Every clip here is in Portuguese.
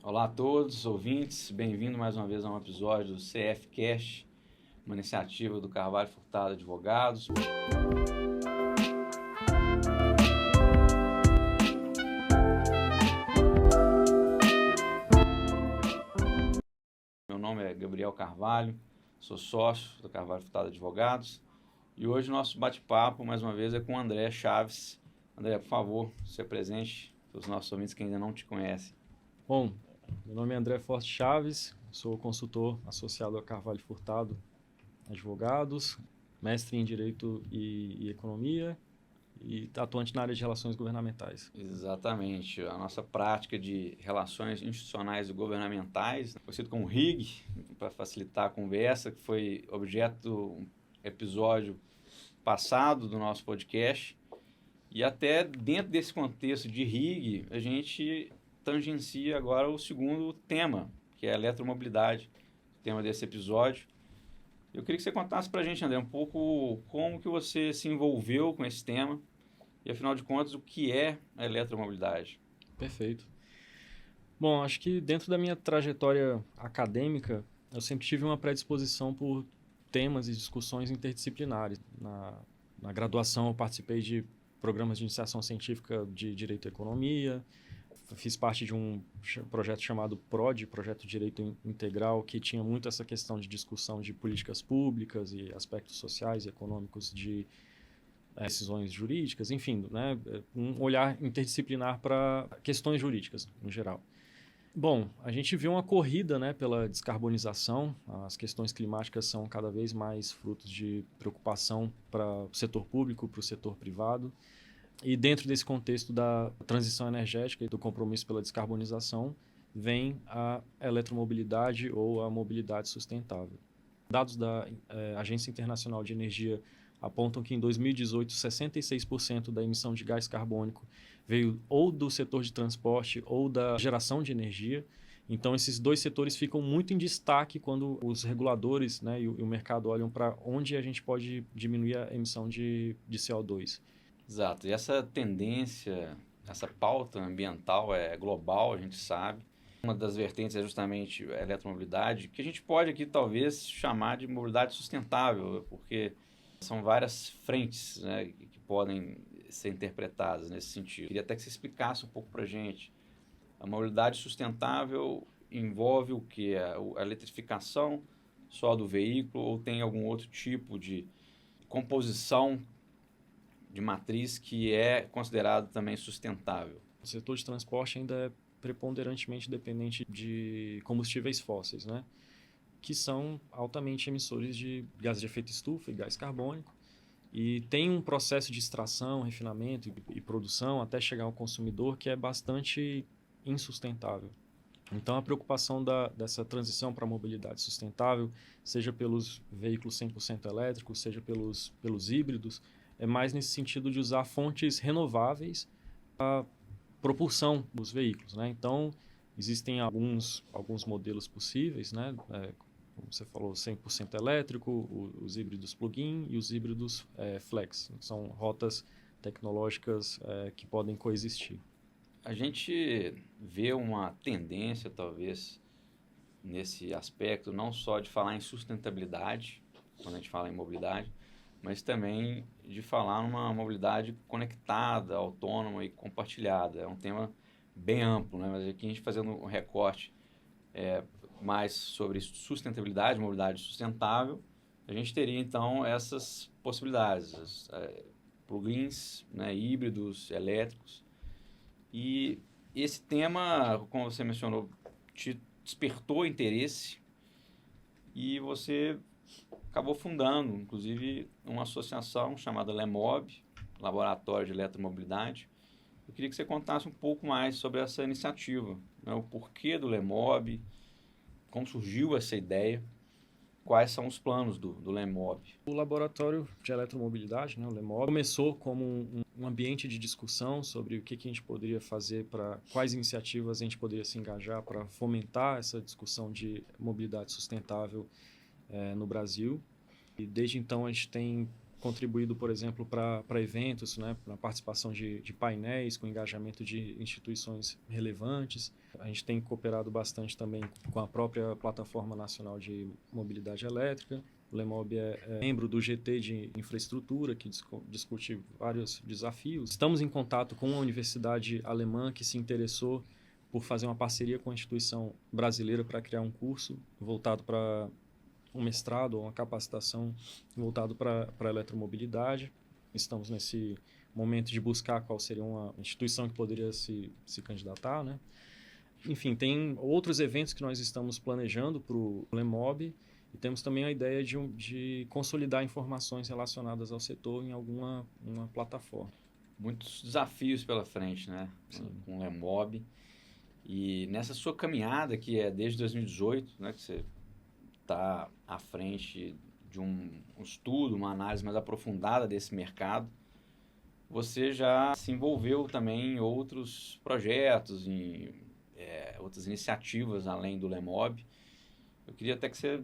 Olá a todos, ouvintes, bem-vindo mais uma vez a um episódio do CF Cast, uma iniciativa do Carvalho Furtado Advogados. Meu nome é Gabriel Carvalho, sou sócio do Carvalho Furtado Advogados e hoje o nosso bate-papo, mais uma vez, é com o André Chaves. André, por favor, se apresente para os nossos ouvintes que ainda não te conhecem. Bom, meu nome é André Forte Chaves, sou consultor associado a Carvalho Furtado Advogados, mestre em Direito e Economia e atuante na área de Relações Governamentais. Exatamente, a nossa prática de relações institucionais e governamentais, conhecido como RIG, para facilitar a conversa, que foi objeto do episódio passado do nosso podcast. E até dentro desse contexto de RIG, a gente tangencia agora o segundo tema, que é a eletromobilidade, o tema desse episódio. Eu queria que você contasse para a gente, André, um pouco como que você se envolveu com esse tema e, afinal de contas, o que é a eletromobilidade. Perfeito. Bom, acho que dentro da minha trajetória acadêmica, eu sempre tive uma predisposição por temas e discussões interdisciplinares. Na graduação, eu participei de programas de iniciação científica de Direito e Economia, fiz parte de um projeto chamado PROD, Projeto de Direito Integral, que tinha muito essa questão de discussão de políticas públicas e aspectos sociais e econômicos de decisões jurídicas, enfim, né, um olhar interdisciplinar para questões jurídicas, no geral. Bom, a gente viu uma corrida, né, pela descarbonização. As questões climáticas são cada vez mais frutos de preocupação para o setor público, para o setor privado. E dentro desse contexto da transição energética e do compromisso pela descarbonização, vem a eletromobilidade ou a mobilidade sustentável. Dados da Agência Internacional de Energia apontam que em 2018, 66% da emissão de gás carbônico veio ou do setor de transporte ou da geração de energia. Então, esses dois setores ficam muito em destaque quando os reguladores, né, e o mercado olham para onde a gente pode diminuir a emissão de CO2. Exato, e essa tendência, essa pauta ambiental é global, a gente sabe. Uma das vertentes é justamente a eletromobilidade, que a gente pode aqui talvez chamar de mobilidade sustentável, porque são várias frentes, né, que podem ser interpretadas nesse sentido. Queria até que você explicasse um pouco para a gente. A mobilidade sustentável envolve o que? A eletrificação só do veículo ou tem algum outro tipo de composição de matriz que é considerado também sustentável? O setor de transporte ainda é preponderantemente dependente de combustíveis fósseis, né? Que são altamente emissores de gases de efeito estufa e gás carbônico, e tem um processo de extração, refinamento e produção até chegar ao consumidor que é bastante insustentável. Então, a preocupação dessa transição para a mobilidade sustentável, seja pelos veículos 100% elétricos, seja pelos híbridos, é mais nesse sentido de usar fontes renováveis para a propulsão dos veículos, né? Então, existem alguns modelos possíveis, né? Como você falou, 100% elétrico, os híbridos plug-in e os híbridos flex. São rotas tecnológicas que podem coexistir. A gente vê uma tendência, talvez, nesse aspecto, não só de falar em sustentabilidade, quando a gente fala em mobilidade, mas também de falar numa mobilidade conectada, autônoma e compartilhada. É um tema bem amplo, né? Mas aqui a gente fazendo um recorte mais sobre sustentabilidade, mobilidade sustentável, a gente teria então essas possibilidades, plugins, né, híbridos, elétricos. E esse tema, como você mencionou, te despertou interesse e você acabou fundando, inclusive, uma associação chamada LEMOB, Laboratório de Eletromobilidade. Eu queria que você contasse um pouco mais sobre essa iniciativa, né, o porquê do LEMOB, como surgiu essa ideia, quais são os planos do LEMOB. O Laboratório de Eletromobilidade, né, o LEMOB, começou como um ambiente de discussão sobre o que a gente poderia fazer, quais iniciativas a gente poderia se engajar para fomentar essa discussão de mobilidade sustentável no Brasil. E desde então a gente tem contribuído, por exemplo, para eventos, né, para participação de painéis, com engajamento de instituições relevantes. A gente tem cooperado bastante também com a própria Plataforma Nacional de Mobilidade Elétrica. O LEMOB é membro do GT de Infraestrutura, que discute vários desafios. Estamos em contato com uma universidade alemã que se interessou por fazer uma parceria com a instituição brasileira para criar um curso voltado para um mestrado ou uma capacitação voltado para a eletromobilidade. Estamos nesse momento de buscar qual seria uma instituição que poderia se candidatar, né? Enfim, tem outros eventos que nós estamos planejando para o LEMOB e temos também a ideia de consolidar informações relacionadas ao setor em alguma uma plataforma. Muitos desafios pela frente, né? Sim. Com o LEMOB. E nessa sua caminhada, que é desde 2018, né, que você está à frente de um estudo, uma análise mais aprofundada desse mercado, você já se envolveu também em outros projetos, em outras iniciativas além do LEMOB. Eu queria até que você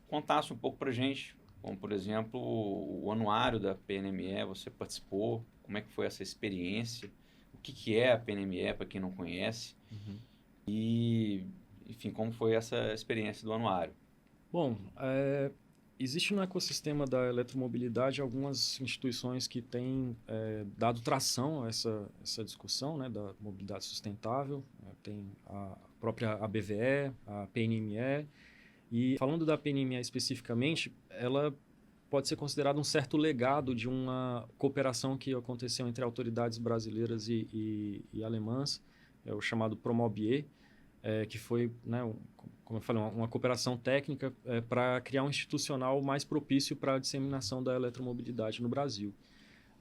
contasse um pouco para a gente, como, por exemplo, o anuário da PNME, você participou, como é que foi essa experiência, o que é a PNME, para quem não conhece, e, enfim, como foi essa experiência do anuário. Bom, existe no ecossistema da eletromobilidade algumas instituições que têm dado tração a essa discussão, né, da mobilidade sustentável. Tem a própria ABVE, a PNME, e falando da PNME especificamente, ela pode ser considerada um certo legado de uma cooperação que aconteceu entre autoridades brasileiras e alemãs, o chamado Promobie, que foi, né, como eu falei, uma cooperação técnica para criar um institucional mais propício para a disseminação da eletromobilidade no Brasil.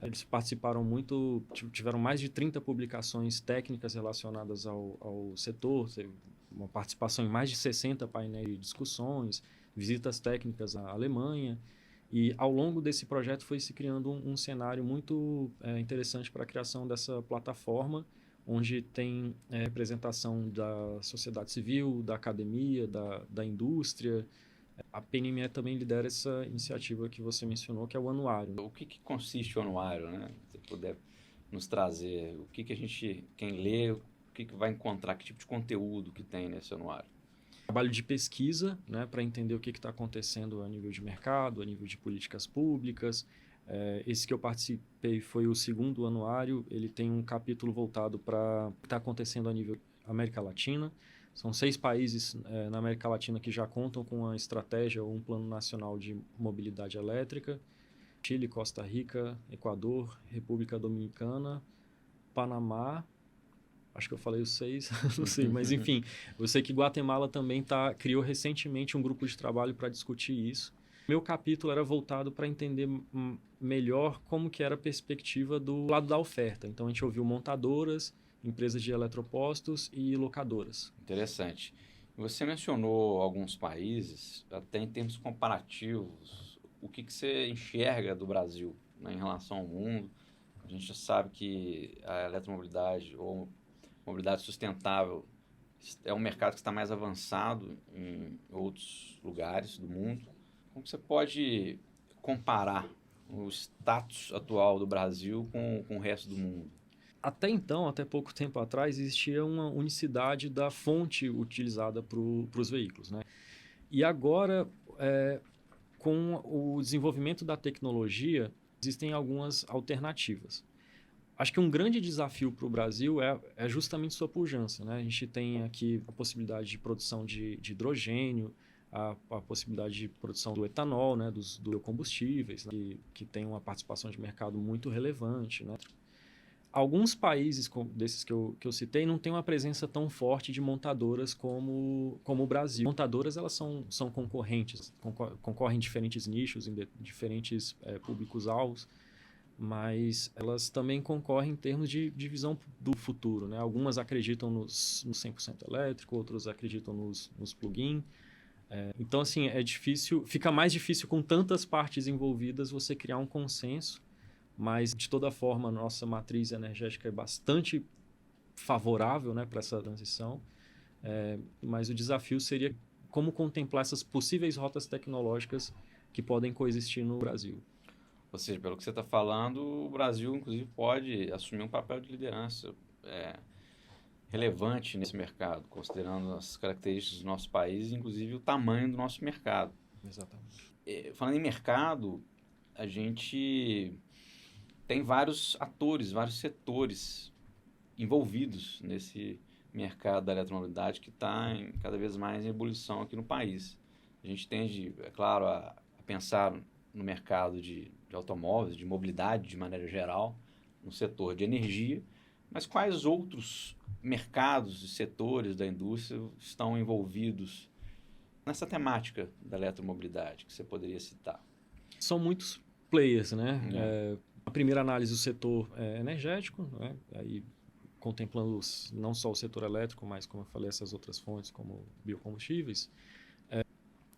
Eles participaram muito, tiveram mais de 30 publicações técnicas relacionadas ao setor, teve uma participação em mais de 60 painéis de discussões, visitas técnicas à Alemanha, e ao longo desse projeto foi se criando um cenário muito interessante para a criação dessa plataforma, onde tem representação da sociedade civil, da academia, da indústria. A PNME também lidera essa iniciativa que você mencionou, que é o anuário. O que consiste o anuário, né? Se puder nos trazer, o que a gente, quem lê, o que vai encontrar, que tipo de conteúdo que tem nesse anuário? Trabalho de pesquisa, né, para entender o que está acontecendo a nível de mercado, a nível de políticas públicas. Esse que eu participei foi o segundo anuário, ele tem um capítulo voltado para o que está acontecendo a nível América Latina. São 6 países na América Latina que já contam com uma estratégia ou um plano nacional de mobilidade elétrica. Chile, Costa Rica, Equador, República Dominicana, Panamá, acho que eu falei os 6, não sei, mas enfim, eu sei que Guatemala também criou recentemente um grupo de trabalho para discutir isso. Meu capítulo era voltado para entender melhor como que era a perspectiva do lado da oferta. Então a gente ouviu montadoras, empresas de eletropostos e locadoras. Interessante. Você mencionou alguns países, até em termos comparativos, o que você enxerga do Brasil, né, em relação ao mundo? A gente já sabe que a eletromobilidade ou mobilidade sustentável é um mercado que está mais avançado em outros lugares do mundo. Como você pode comparar o status atual do Brasil com o resto do mundo? Até então, até pouco tempo atrás, existia uma unicidade da fonte utilizada para os veículos, né? E agora, com o desenvolvimento da tecnologia, existem algumas alternativas. Acho que um grande desafio para o Brasil é justamente sua pujança, né? A gente tem aqui a possibilidade de produção de hidrogênio, a possibilidade de produção do etanol, né? Dos biocombustíveis, né? que tem uma participação de mercado muito relevante, né? Alguns países desses que eu citei não têm uma presença tão forte de montadoras como o Brasil. Montadoras, elas são concorrentes, concorrem em diferentes nichos, em diferentes públicos-alvos, mas elas também concorrem em termos de visão do futuro, né? Algumas acreditam no 100% elétrico, outros acreditam nos plug-in. Então, assim, fica mais difícil com tantas partes envolvidas você criar um consenso. Mas, de toda forma, a nossa matriz energética é bastante favorável, né, para essa transição. Mas o desafio seria como contemplar essas possíveis rotas tecnológicas que podem coexistir no Brasil. Ou seja, pelo que você está falando, o Brasil, inclusive, pode assumir um papel de liderança relevante nesse mercado, considerando as características do nosso país, inclusive o tamanho do nosso mercado. Exatamente. Falando em mercado, a gente tem vários atores, vários setores envolvidos nesse mercado da eletromobilidade que está cada vez mais em ebulição aqui no país. A gente tende, é claro, a pensar no mercado de automóveis, de mobilidade de maneira geral, no setor de energia, mas quais outros mercados e setores da indústria estão envolvidos nessa temática da eletromobilidade que você poderia citar? São muitos players, né? A primeira análise do setor energético, né? Aí contemplando não só o setor elétrico, mas, como eu falei, essas outras fontes, como biocombustíveis.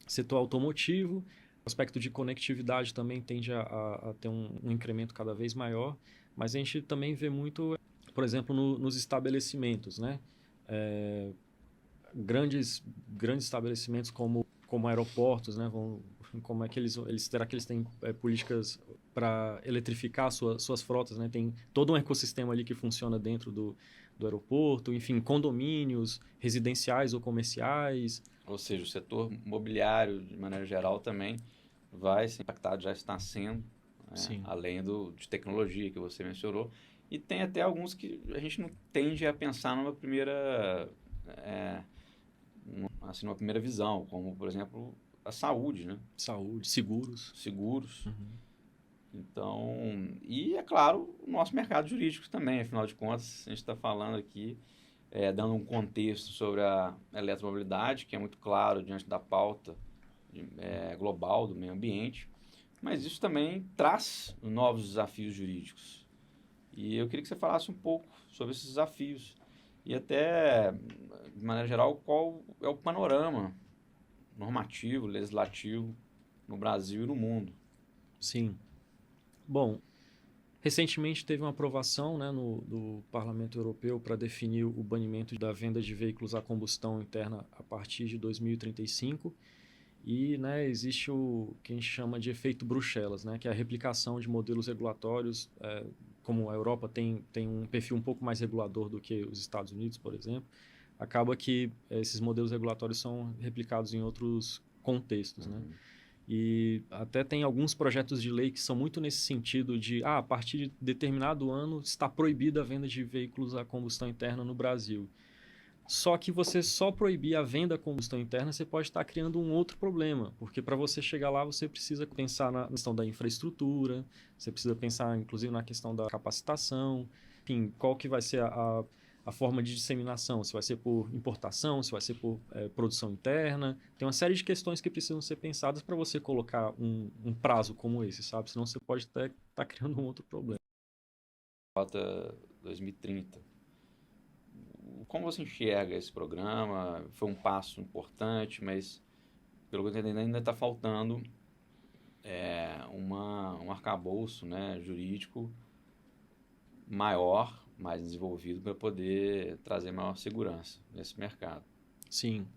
Setor automotivo, o aspecto de conectividade também tende a ter um incremento cada vez maior, mas a gente também vê muito, por exemplo, nos estabelecimentos, né? Grandes estabelecimentos como aeroportos, né? Como é que será que eles têm políticas para eletrificar suas frotas, né? Tem todo um ecossistema ali que funciona dentro do aeroporto, enfim, condomínios residenciais ou comerciais. Ou seja, o setor imobiliário, de maneira geral, também vai ser impactado, já está sendo, né? Além de tecnologia que você mencionou. E tem até alguns que a gente não tende a pensar numa primeira visão, como, por exemplo, a saúde, né? Saúde, seguros. Seguros. Uhum. Então, e é claro, o nosso mercado jurídico também, afinal de contas, a gente está falando aqui, dando um contexto sobre a eletromobilidade, que é muito claro diante da pauta global do meio ambiente, mas isso também traz novos desafios jurídicos. E eu queria que você falasse um pouco sobre esses desafios e até, de maneira geral, qual é o panorama normativo, legislativo no Brasil e no mundo. Sim. Bom, recentemente teve uma aprovação, né, do Parlamento Europeu para definir o banimento da venda de veículos a combustão interna a partir de 2035. E, né, existe o que a gente chama de efeito Bruxelas, né, que é a replicação de modelos regulatórios, como a Europa tem um perfil um pouco mais regulador do que os Estados Unidos, por exemplo, acaba que esses modelos regulatórios são replicados em outros contextos, né? E até tem alguns projetos de lei que são muito nesse sentido de, a partir de determinado ano está proibida a venda de veículos a combustão interna no Brasil. Só que você só proibir a venda a combustão interna, você pode estar criando um outro problema, porque para você chegar lá, você precisa pensar na questão da infraestrutura, você precisa pensar, inclusive, na questão da capacitação, enfim, qual que vai ser a forma de disseminação, se vai ser por importação, se vai ser por produção interna. Tem uma série de questões que precisam ser pensadas para você colocar um prazo como esse, sabe? Senão você pode até estar criando um outro problema. Rota 2030. Como você enxerga esse programa? Foi um passo importante, mas, pelo que eu entendi, ainda está faltando um arcabouço, né, jurídico maior, mais desenvolvido, para poder trazer maior segurança nesse mercado. Sim.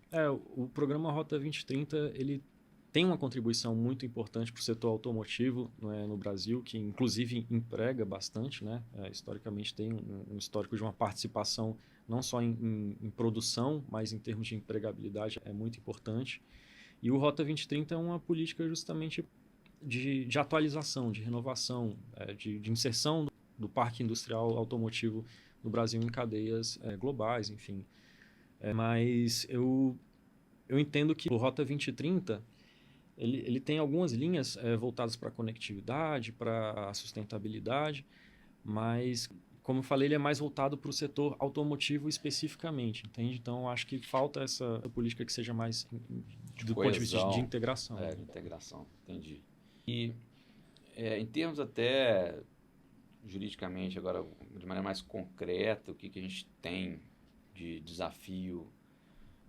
O programa Rota 2030, ele tem uma contribuição muito importante para o setor automotivo, né, no Brasil, que inclusive emprega bastante, né? Historicamente tem um histórico de uma participação não só em produção, mas em termos de empregabilidade é muito importante. E o Rota 2030 é uma política justamente de atualização, de renovação, de inserção do parque industrial automotivo no Brasil em cadeias globais, enfim. Mas eu entendo que o Rota 2030 ele tem algumas linhas voltadas para a conectividade, para a sustentabilidade, mas, como eu falei, ele é mais voltado para o setor automotivo especificamente, entende? Então, acho que falta essa política que seja mais do ponto de vista de integração. De integração, entendi. E, em termos até juridicamente, agora, de maneira mais concreta, o que a gente tem de desafio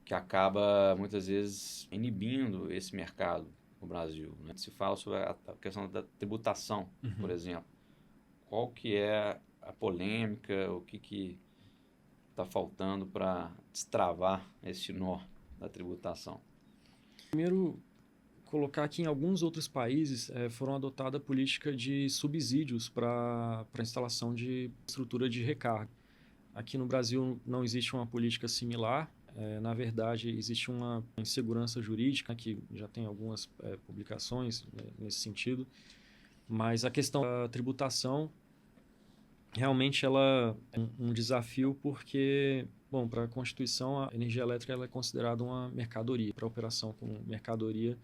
que acaba, muitas vezes, inibindo esse mercado no Brasil, né? Se fala sobre a questão da tributação, por exemplo. Qual que é a polêmica, o que está faltando para destravar esse nó da tributação? Primeiro, colocar que em alguns outros países foram adotada a política de subsídios para a instalação de estrutura de recarga. Aqui no Brasil não existe uma política similar. Na verdade, existe uma insegurança jurídica, que já tem algumas publicações nesse sentido, mas a questão da tributação realmente ela é um desafio porque, bom, para a Constituição, a energia elétrica ela é considerada uma mercadoria. Para operação como mercadoria,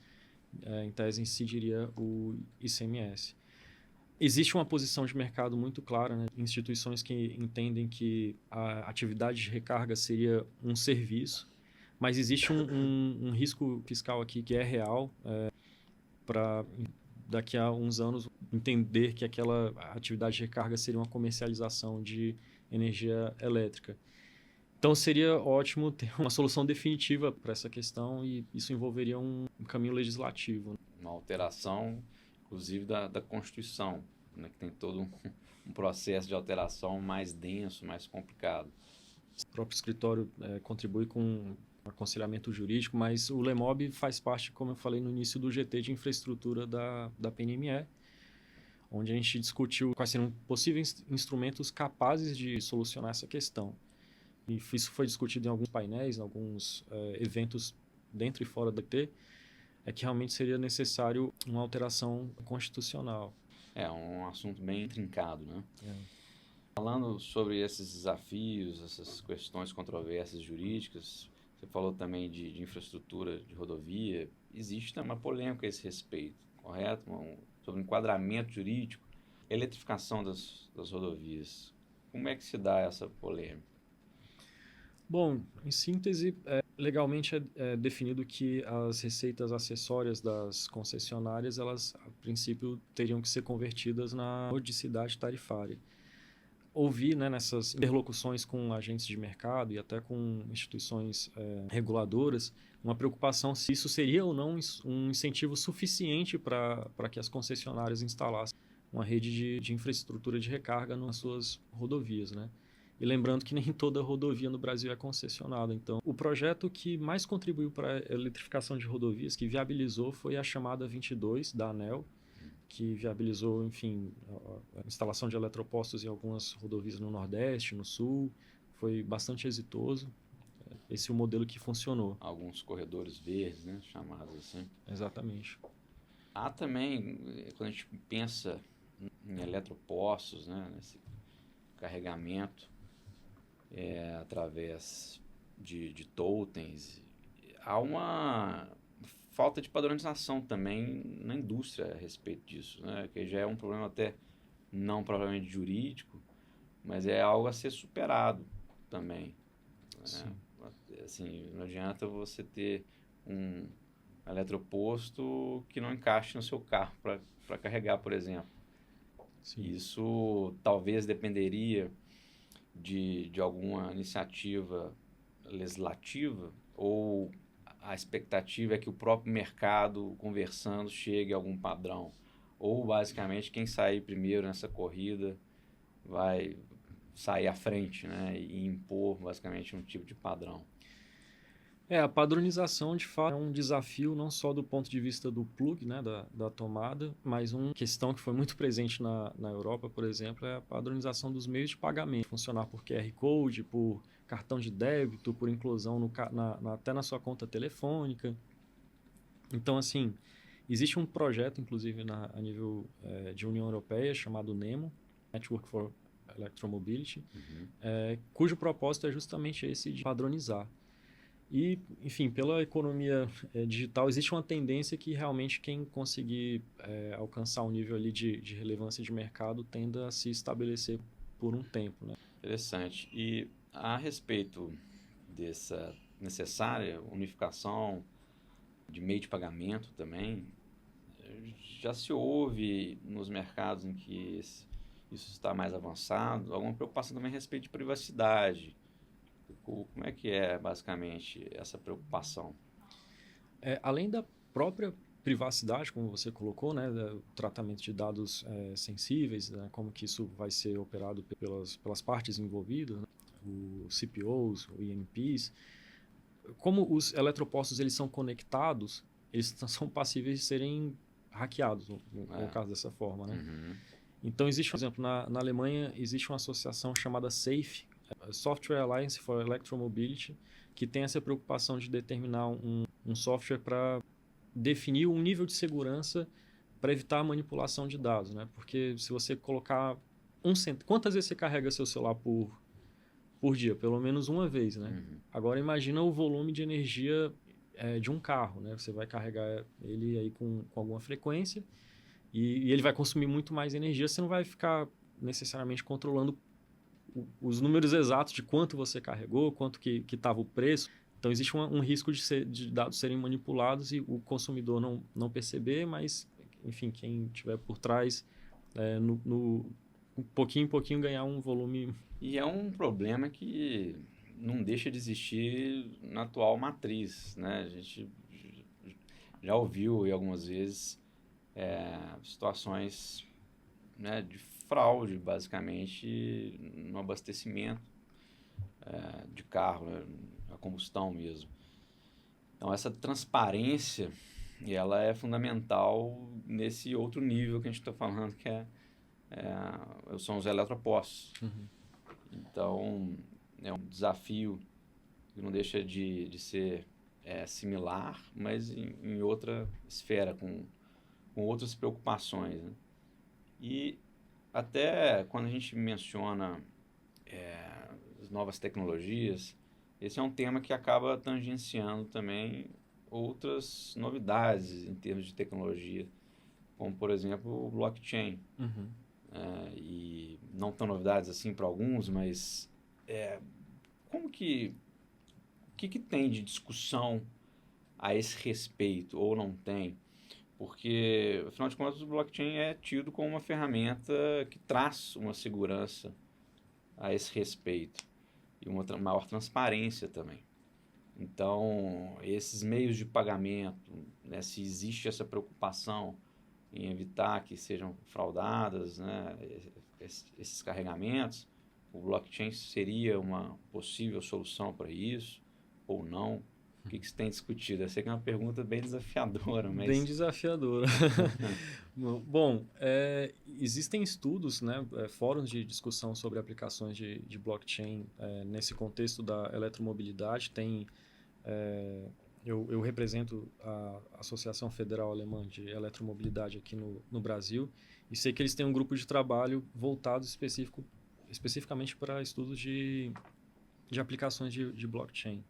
em tese incidiria o ICMS. Existe uma posição de mercado muito clara, né? Instituições que entendem que a atividade de recarga seria um serviço, mas existe um risco fiscal aqui que é real para daqui a uns anos entender que aquela atividade de recarga seria uma comercialização de energia elétrica. Então seria ótimo ter uma solução definitiva para essa questão e isso envolveria um caminho legislativo. Uma alteração, inclusive, da Constituição, né, que tem todo um processo de alteração mais denso, mais complicado. O próprio escritório contribui com aconselhamento jurídico, mas o LEMOB faz parte, como eu falei no início, do GT de infraestrutura da PNME, onde a gente discutiu quais seriam possíveis instrumentos capazes de solucionar essa questão. E isso foi discutido em alguns painéis, em alguns eventos dentro e fora do GT, que realmente seria necessário uma alteração constitucional. É um assunto bem intrincado, né? Falando sobre esses desafios, essas questões controversas jurídicas, você falou também de infraestrutura de rodovia. Existe também uma polêmica a esse respeito, correto? Sobre o enquadramento jurídico, eletrificação das rodovias. Como é que se dá essa polêmica? Bom, em síntese, legalmente é definido que as receitas acessórias das concessionárias, elas, a princípio, teriam que ser convertidas na modicidade tarifária. Ouvi, né, nessas interlocuções com agentes de mercado e até com instituições reguladoras, uma preocupação se isso seria ou não um incentivo suficiente para que as concessionárias instalassem uma rede de infraestrutura de recarga nas suas rodovias, né? E lembrando que nem toda rodovia no Brasil é concessionada. Então, o projeto que mais contribuiu para a eletrificação de rodovias, que viabilizou, foi a chamada 22 da ANEEL, que viabilizou, enfim, a instalação de eletropostos em algumas rodovias no Nordeste, no Sul. Foi bastante exitoso. Esse é o modelo que funcionou. Alguns corredores verdes, né, chamados assim. Exatamente. Há também, quando a gente pensa em eletropostos, né, nesse carregamento através de totens, há uma falta de padronização também na indústria a respeito disso, né? Que já é um problema até não propriamente jurídico, mas é algo a ser superado também. Né? Assim, não adianta você ter um eletroposto que não encaixe no seu carro para carregar, por exemplo. Sim. Isso talvez dependeria de alguma iniciativa legislativa ou a expectativa é que o próprio mercado, conversando, chegue a algum padrão. Ou, basicamente, quem sair primeiro nessa corrida vai sair à frente, né? E impor, basicamente, um tipo de padrão. A padronização, de fato, é um desafio não só do ponto de vista do plug, né, da tomada, mas uma questão que foi muito presente na Europa, por exemplo, é a padronização dos meios de pagamento. Funcionar por QR Code, por cartão de débito, por inclusão até na sua conta telefônica. Então, assim, existe um projeto, inclusive, a nível de União Europeia, chamado NEMO, Network for Electromobility, cujo propósito é justamente esse de padronizar. E, enfim, pela economia digital, existe uma tendência que realmente quem conseguir alcançar um nível ali de relevância de mercado tenda a se estabelecer por um tempo, né? Interessante. E a respeito dessa necessária unificação de meio de pagamento também, já se ouve nos mercados em que isso está mais avançado, alguma preocupação também a respeito de privacidade. Como é que é, basicamente, essa preocupação? Além da própria privacidade, como você colocou, né, o tratamento de dados sensíveis, né, como que isso vai ser operado pelas partes envolvidas, né, os CPOs, os INPs, como os eletropostos eles são conectados, eles são passíveis de serem hackeados, vamos colocar dessa forma, né? Uhum. Então, existe, por exemplo, na Alemanha, existe uma associação chamada SAFE, Software Alliance for Electromobility, que tem essa preocupação de determinar um software para definir um nível de segurança para evitar a manipulação de dados, né? Porque se você colocar quantas vezes você carrega seu celular por dia? Pelo menos uma vez, né? Uhum. Agora, imagina o volume de energia de um carro, né? Você vai carregar ele aí com alguma frequência e ele vai consumir muito mais energia. Você não vai ficar necessariamente controlando os números exatos de quanto você carregou, quanto que estava o preço. Então, existe um risco de dados serem manipulados e o consumidor não perceber, mas, enfim, quem estiver por trás, pouquinho em pouquinho, ganhar um volume. E é um problema que não deixa de existir na atual matriz, né? A gente já ouviu aí algumas vezes situações, né, de fraude, basicamente, no abastecimento de carro, né, a combustão mesmo. Então, essa transparência, ela é fundamental nesse outro nível que a gente está falando, que são os eletropostos. Uhum. Então, é um desafio que não deixa de ser similar, mas em outra esfera, com outras preocupações, né? E até quando a gente menciona as novas tecnologias, esse é um tema que acaba tangenciando também outras novidades em termos de tecnologia, como, por exemplo, o blockchain. Uhum. E não tão novidades assim para alguns, mas o que tem de discussão a esse respeito, ou não tem? Porque, afinal de contas, o blockchain é tido como uma ferramenta que traz uma segurança a esse respeito e uma maior transparência também. Então, esses meios de pagamento, né, se existe essa preocupação em evitar que sejam fraudadas, né, esses carregamentos, o blockchain seria uma possível solução para isso ou não? O que se tem discutido? Eu sei que é uma pergunta bem desafiadora, mas... Bem desafiadora. Bom, existem estudos, né, fóruns de discussão sobre aplicações de blockchain nesse contexto da eletromobilidade. Eu represento a Associação Federal Alemã de Eletromobilidade aqui no Brasil e sei que eles têm um grupo de trabalho voltado especificamente para estudos de aplicações de blockchain.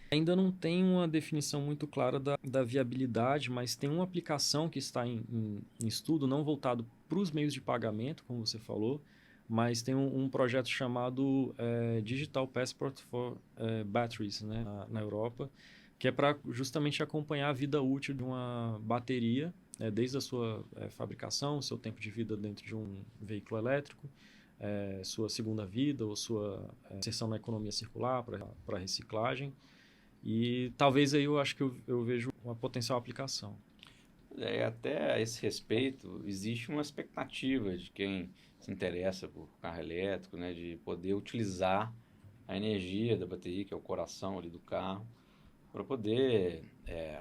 Ainda não tem uma definição muito clara da viabilidade, mas tem uma aplicação que está em estudo, não voltado para os meios de pagamento, como você falou, mas tem um projeto chamado Digital Passport for Batteries, né, na Europa, que é para justamente acompanhar a vida útil de uma bateria, desde a sua fabricação, seu tempo de vida dentro de um veículo elétrico, sua segunda vida ou sua inserção na economia circular para reciclagem. E talvez aí eu acho que eu vejo uma potencial aplicação. Até a esse respeito, existe uma expectativa de quem se interessa por carro elétrico, né, de poder utilizar a energia da bateria, que é o coração ali do carro, para poder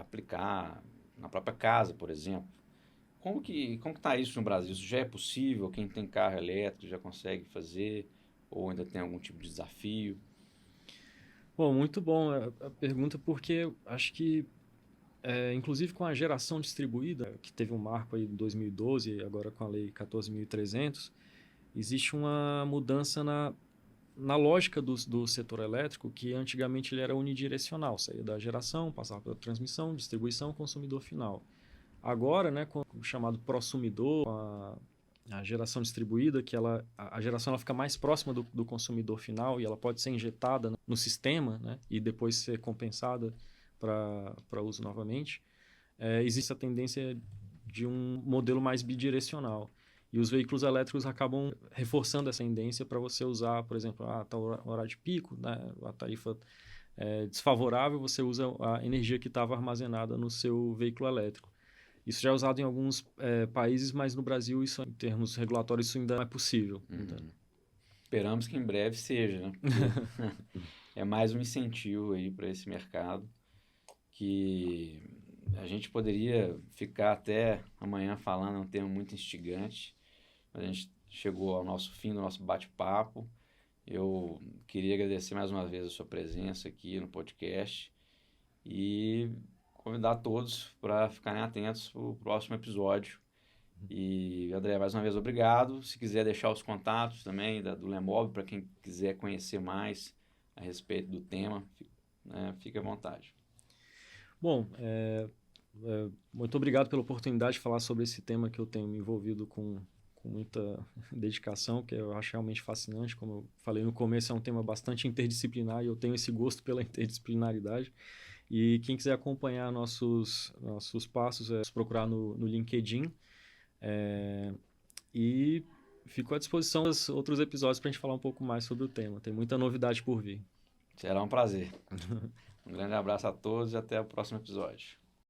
aplicar na própria casa, por exemplo. Como que está isso no Brasil? Isso já é possível? Quem tem carro elétrico já consegue fazer? Ou ainda tem algum tipo de desafio? Bom, muito bom a pergunta, porque acho que, inclusive com a geração distribuída, que teve um marco aí em 2012, agora com a Lei 14.300, existe uma mudança na lógica do setor elétrico, que antigamente ele era unidirecional, saía da geração, passava pela transmissão, distribuição, consumidor final. Agora, né, com o chamado prosumidor, a geração distribuída, que a geração ela fica mais próxima do consumidor final e ela pode ser injetada no sistema, né, e depois ser compensada para uso novamente, existe a tendência de um modelo mais bidirecional. E os veículos elétricos acabam reforçando essa tendência para você usar, por exemplo, tá o horário de pico, né, a tarifa desfavorável, você usa a energia que estava armazenada no seu veículo elétrico. Isso já é usado em alguns países, mas no Brasil, isso, em termos regulatórios, isso ainda não é possível. Então. Esperamos que em breve seja, né? Porque é mais um incentivo aí para esse mercado que a gente poderia ficar até amanhã falando, é um tema muito instigante, mas a gente chegou ao nosso fim do nosso bate-papo. Eu queria agradecer mais uma vez a sua presença aqui no podcast e convidar todos para ficarem atentos para o próximo episódio. E, André, mais uma vez, obrigado. Se quiser deixar os contatos também do Lemob, para quem quiser conhecer mais a respeito do tema, né, fique à vontade. Bom, muito obrigado pela oportunidade de falar sobre esse tema que eu tenho me envolvido com muita dedicação, que eu acho realmente fascinante. Como eu falei no começo, é um tema bastante interdisciplinar e eu tenho esse gosto pela interdisciplinaridade. E quem quiser acompanhar nossos passos, é procurar no LinkedIn. E fico à disposição dos outros episódios para a gente falar um pouco mais sobre o tema. Tem muita novidade por vir. Será um prazer. Um grande abraço a todos e até o próximo episódio.